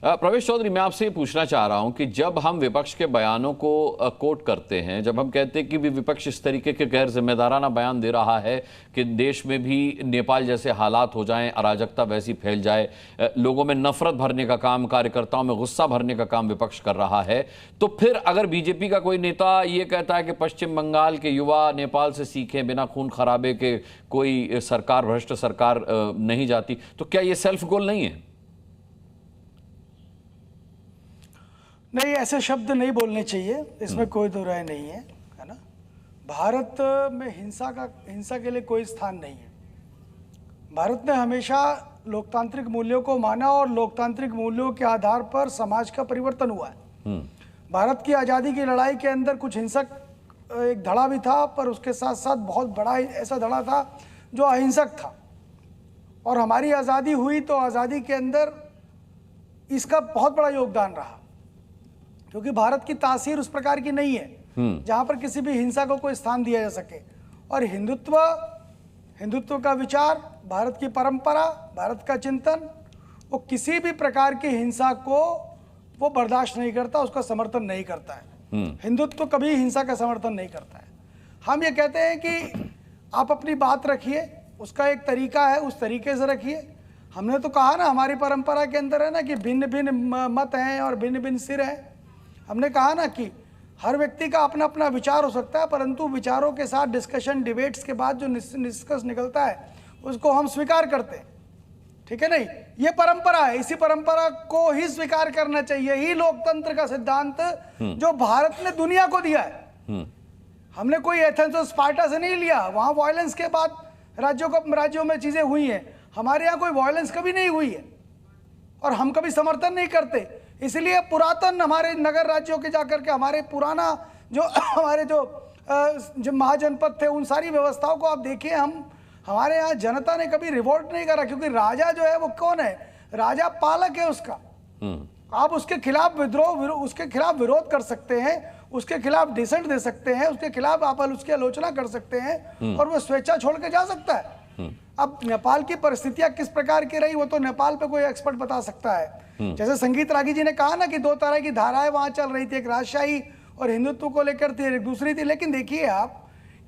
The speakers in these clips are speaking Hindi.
प्रवेश चौधरी, मैं आपसे ये पूछना चाह रहा हूं कि जब हम विपक्ष के बयानों को कोट करते हैं, जब हम कहते हैं कि भी विपक्ष इस तरीके के गैर जिम्मेदाराना बयान दे रहा है कि देश में भी नेपाल जैसे हालात हो जाएं, अराजकता वैसी फैल जाए, लोगों में नफरत भरने का काम, कार्यकर्ताओं में गुस्सा भरने का काम विपक्ष कर रहा है, तो फिर अगर बीजेपी का कोई नेता ये कहता है कि पश्चिम बंगाल के युवा नेपाल से सीखें, बिना खून खराबे के कोई सरकार, भ्रष्ट सरकार नहीं जाती, तो क्या ये सेल्फ गोल नहीं है? नहीं, ऐसे शब्द नहीं बोलने चाहिए, इसमें कोई दो राय नहीं है, है ना। भारत में हिंसा के लिए कोई स्थान नहीं है। भारत ने हमेशा लोकतांत्रिक मूल्यों को माना और लोकतांत्रिक मूल्यों के आधार पर समाज का परिवर्तन हुआ है। भारत की आज़ादी की लड़ाई के अंदर कुछ हिंसक एक धड़ा भी था, पर उसके साथ साथ बहुत बड़ा ऐसा धड़ा था जो अहिंसक था। और हमारी आज़ादी हुई तो आज़ादी के अंदर इसका बहुत बड़ा योगदान रहा, क्योंकि भारत की तासीर उस प्रकार की नहीं है जहां पर किसी भी हिंसा को कोई स्थान दिया जा सके। और हिंदुत्व का विचार, भारत की परंपरा, भारत का चिंतन, वो किसी भी प्रकार की हिंसा को वो बर्दाश्त नहीं करता, उसका समर्थन नहीं करता है। हिंदुत्व कभी हिंसा का समर्थन नहीं करता है। हम ये कहते हैं कि आप अपनी बात रखिए, उसका एक तरीका है, उस तरीके से रखिए। हमने तो कहा ना, हमारी परंपरा के अंदर है ना कि भिन्न भिन्न मत हैं और भिन्न भिन्न सिर हैं। हमने कहा ना कि हर व्यक्ति का अपना अपना विचार हो सकता है, परंतु विचारों के साथ डिस्कशन, डिबेट्स के बाद जो निष्कर्ष निकलता है उसको हम स्वीकार करते हैं, ठीक है। नहीं, ये परंपरा है, इसी परंपरा को ही स्वीकार करना चाहिए। ही लोकतंत्र का सिद्धांत जो भारत ने दुनिया को दिया है। हमने कोई एथेंस और स्पार्टा से नहीं लिया, वहां वायलेंस के बाद राज्यों में चीजें हुई हैं। हमारे यहाँ कोई वायलेंस कभी नहीं हुई है और हम कभी समर्थन नहीं करते। इसलिए पुरातन हमारे नगर राज्यों के जाकर के हमारे पुराना हमारे जो महाजनपद थे, उन सारी व्यवस्थाओं को आप देखिए। हमारे यहाँ जनता ने कभी रिवोल्ट नहीं करा, क्योंकि राजा जो है वो कौन है? राजा पालक है उसका। आप उसके खिलाफ उसके खिलाफ विरोध कर सकते हैं, उसके खिलाफ डिसेंट दे सकते हैं, उसके खिलाफ आप उसकी आलोचना कर सकते हैं और वो स्वेच्छा छोड़ के जा सकता है। अब नेपाल की परिस्थितियां किस प्रकार की रही वो तो नेपाल पे कोई एक्सपर्ट बता सकता है। जैसे संगीत रागी जी ने कहा ना कि दो तरह की धाराएं वहां चल रही थी, एक राजशाही और हिंदुत्व को लेकर थी, एक दूसरी थी। लेकिन देखिए, आप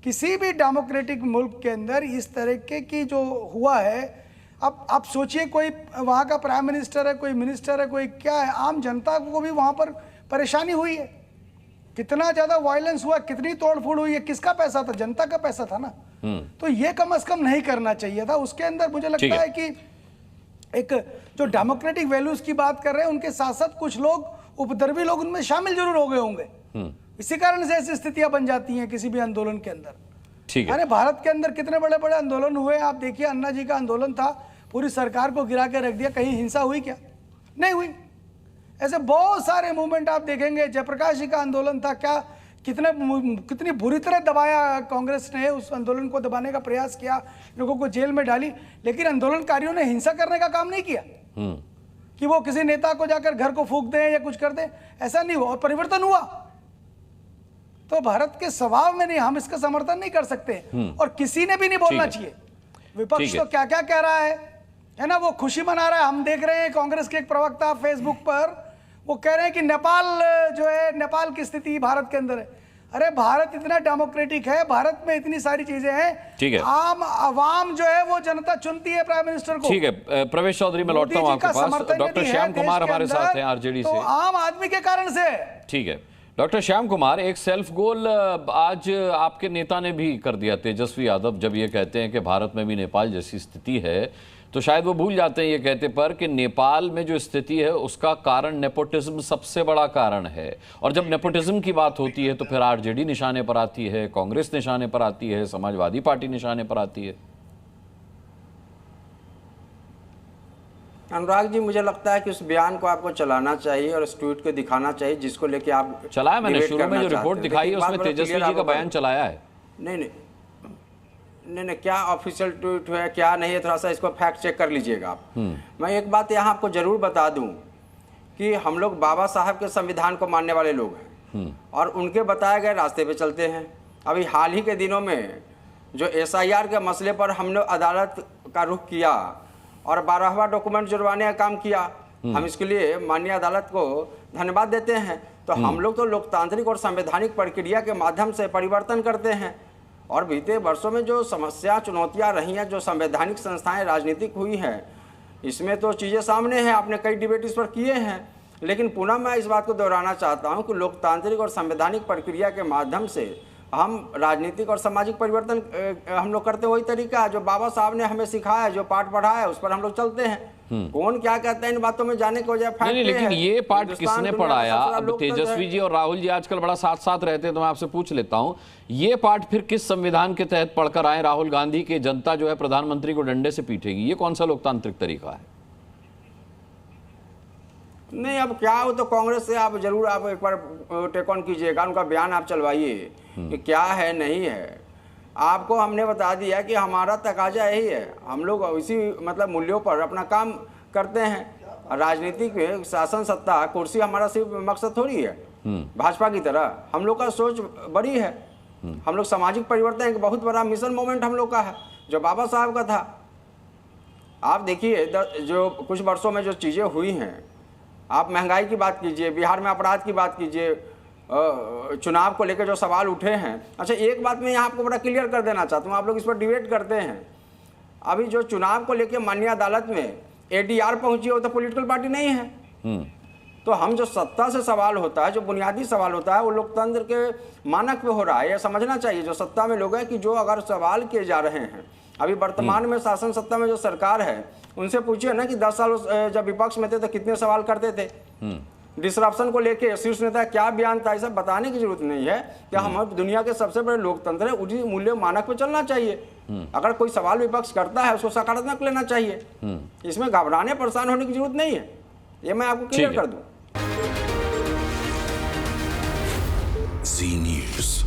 किसी भी डेमोक्रेटिक मुल्क के अंदर इस तरीके की जो हुआ है, अब आप सोचिए, कोई वहां का प्राइम मिनिस्टर है, कोई मिनिस्टर है, कोई क्या है, आम जनता को भी वहां पर परेशानी हुई है। कितना ज्यादा वायलेंस हुआ, कितनी तोड़फोड़ हुई है, किसका पैसा था? जनता का पैसा था ना। तो ये कम से कम नहीं करना चाहिए था। उसके अंदर मुझे लगता है कि एक जो डेमोक्रेटिक वैल्यूज की बात कर रहे हैं, उनके साथ साथ कुछ लोग, उपद्रवी लोग उनमें शामिल जरूर हो गए होंगे। इसी कारण से ऐसी स्थितियां बन जाती हैं किसी भी आंदोलन के अंदर। ठीक है। अरे भारत के अंदर कितने बड़े बड़े आंदोलन हुए, आप देखिए। अन्ना जी का आंदोलन था, पूरी सरकार को गिरा के रख दिया। कहीं हिंसा हुई क्या? नहीं हुई। ऐसे बहुत सारे मूवमेंट आप देखेंगे। जयप्रकाश जी का आंदोलन था, क्या कितनी बुरी तरह दबाया कांग्रेस ने, उस आंदोलन को दबाने का प्रयास किया, लोगों को जेल में डाली। लेकिन आंदोलनकारियों ने हिंसा करने का काम नहीं किया कि वो किसी नेता को जाकर घर को फूंक दें या कुछ कर दें। ऐसा नहीं हुआ और परिवर्तन हुआ। तो भारत के स्वभाव में नहीं, हम इसका समर्थन नहीं कर सकते और किसी ने भी नहीं बोलना चाहिए। विपक्ष तो क्या क्या कह रहा है ना, वो खुशी मना रहा है। हम देख रहे हैं कांग्रेस के एक प्रवक्ता फेसबुक पर वो कह रहे हैं कि नेपाल जो है, नेपाल की स्थिति भारत के अंदर है। अरे भारत इतना डेमोक्रेटिक है, भारत में इतनी सारी चीजें हैं। ठीक है। आम आवाम जो है वो जनता चुनती है प्राइम मिनिस्टर को। ठीक है प्रवेश चौधरी, मैं लौटता हूं आपके पास। डॉक्टर श्याम कुमार हमारे साथ हैं आरजेडी से। आम आदमी के कारण से। ठीक है डॉक्टर श्याम कुमार, एक सेल्फ गोल आज आपके नेता ने भी कर दिया, तेजस्वी यादव, जब ये कहते हैं कि भारत में भी नेपाल जैसी स्थिति है, तो शायद वो भूल जाते हैं ये कहते पर कि नेपाल में जो स्थिति है उसका कारण नेपोटिज्म सबसे बड़ा कारण है। और जब नेपोटिज्म की बात होती है तो फिर आरजेडी निशाने पर आती है, कांग्रेस निशाने पर आती है, समाजवादी पार्टी निशाने पर आती है। अनुराग जी, मुझे लगता है कि उस बयान को आपको चलाना चाहिए और उस ट्वीट को दिखाना चाहिए जिसको लेके आप चलाया। मैंने शुरू में जो रिपोर्ट दिखाई है उसमें तेजस्वी जी का बयान चलाया है। नहीं, क्या ऑफिशियल ट्वीट है क्या नहीं है, थोड़ा सा इसको फैक्ट चेक कर लीजिएगा आप। मैं एक बात यहाँ आपको जरूर बता दूं कि हम लोग बाबा साहब के संविधान को मानने वाले लोग हैं और उनके बताए गए रास्ते पे चलते हैं। अभी हाल ही के दिनों में जो SIR के मसले पर हमने अदालत का रुख किया और 12वां डॉक्यूमेंट जुड़वाने का काम किया, हम इसके लिए माननीय अदालत को धन्यवाद देते हैं। तो हम लोग तो लोकतांत्रिक और संवैधानिक प्रक्रिया के माध्यम से परिवर्तन करते हैं, और बीते वर्षों में जो समस्या चुनौतियां रही हैं, जो संवैधानिक संस्थाएं राजनीतिक हुई हैं, इसमें तो चीज़ें सामने हैं, आपने कई डिबेट इस पर किए हैं। लेकिन पुनः मैं इस बात को दोहराना चाहता हूं कि लोकतांत्रिक और संवैधानिक प्रक्रिया के माध्यम से हम राजनीतिक और सामाजिक परिवर्तन हम लोग करते वही तरीका है जो बाबा साहब ने हमें सिखाया, जो पाठ पढ़ाया है, उस पर हम लोग चलते हैं। कौन क्या कहता है इन बातों में जाने की वजह फैक्ट नहीं, लेकिन ये पाठ किसने पढ़ाया? अब लोकतंत्र तेजस्वी जी और राहुल जी आजकल बड़ा साथ साथ रहते हैं, तो मैं आपसे पूछ लेता हूं, ये पाठ फिर किस संविधान के तहत पढ़कर आए राहुल गांधी की जनता जो है प्रधानमंत्री को डंडे से पीटेगी? ये कौन सा लोकतांत्रिक तरीका है? नहीं, अब क्या हो तो कांग्रेस से आप जरूर आप एक बार टेक ऑन कीजिएगा, उनका बयान आप चलवाइए कि क्या है नहीं है। आपको हमने बता दिया कि हमारा तकाजा यही है, हम लोग इसी मतलब मूल्यों पर अपना काम करते हैं। राजनीतिक में शासन सत्ता कुर्सी हमारा सिर्फ मकसद थोड़ी है भाजपा की तरह, हम लोग का सोच बड़ी है। हम लोग सामाजिक परिवर्तन एक बहुत बड़ा मिशन मोमेंट हम लोग का है, जो बाबा साहब का था। आप देखिए जो कुछ वर्षों में जो चीज़ें हुई हैं, आप महंगाई की बात कीजिए, बिहार में अपराध की बात कीजिए, चुनाव को लेकर जो सवाल उठे हैं। अच्छा, एक बात मैं यहाँ आपको बड़ा क्लियर कर देना चाहता हूँ, आप लोग इस पर डिबेट करते हैं। अभी जो चुनाव को लेकर माननीय अदालत में एडीआर पहुंची हो तो पॉलिटिकल पार्टी नहीं है। तो हम जो सत्ता से सवाल होता है, जो बुनियादी सवाल होता है, वो लोकतंत्र के मानक पे हो रहा है। यह समझना चाहिए जो सत्ता में लोग हैं कि जो अगर सवाल किए जा रहे हैं, अभी वर्तमान में शासन सत्ता में जो सरकार है, उनसे पूछिए ना कि 10 साल जब विपक्ष में थे तो कितने सवाल करते थे। डिसरप्शन को लेके शीर्ष नेता क्या बयान था, ये सब बताने की जरूरत नहीं है कि हम दुनिया के सबसे बड़े लोकतंत्र है, उसी मूल्य मानक पे चलना चाहिए। अगर कोई सवाल विपक्ष करता है उसको सकारात्मक लेना चाहिए, इसमें घबराने परेशान होने की जरूरत नहीं है। ये मैं आपको क्लियर कर दूं। जी न्यूज़।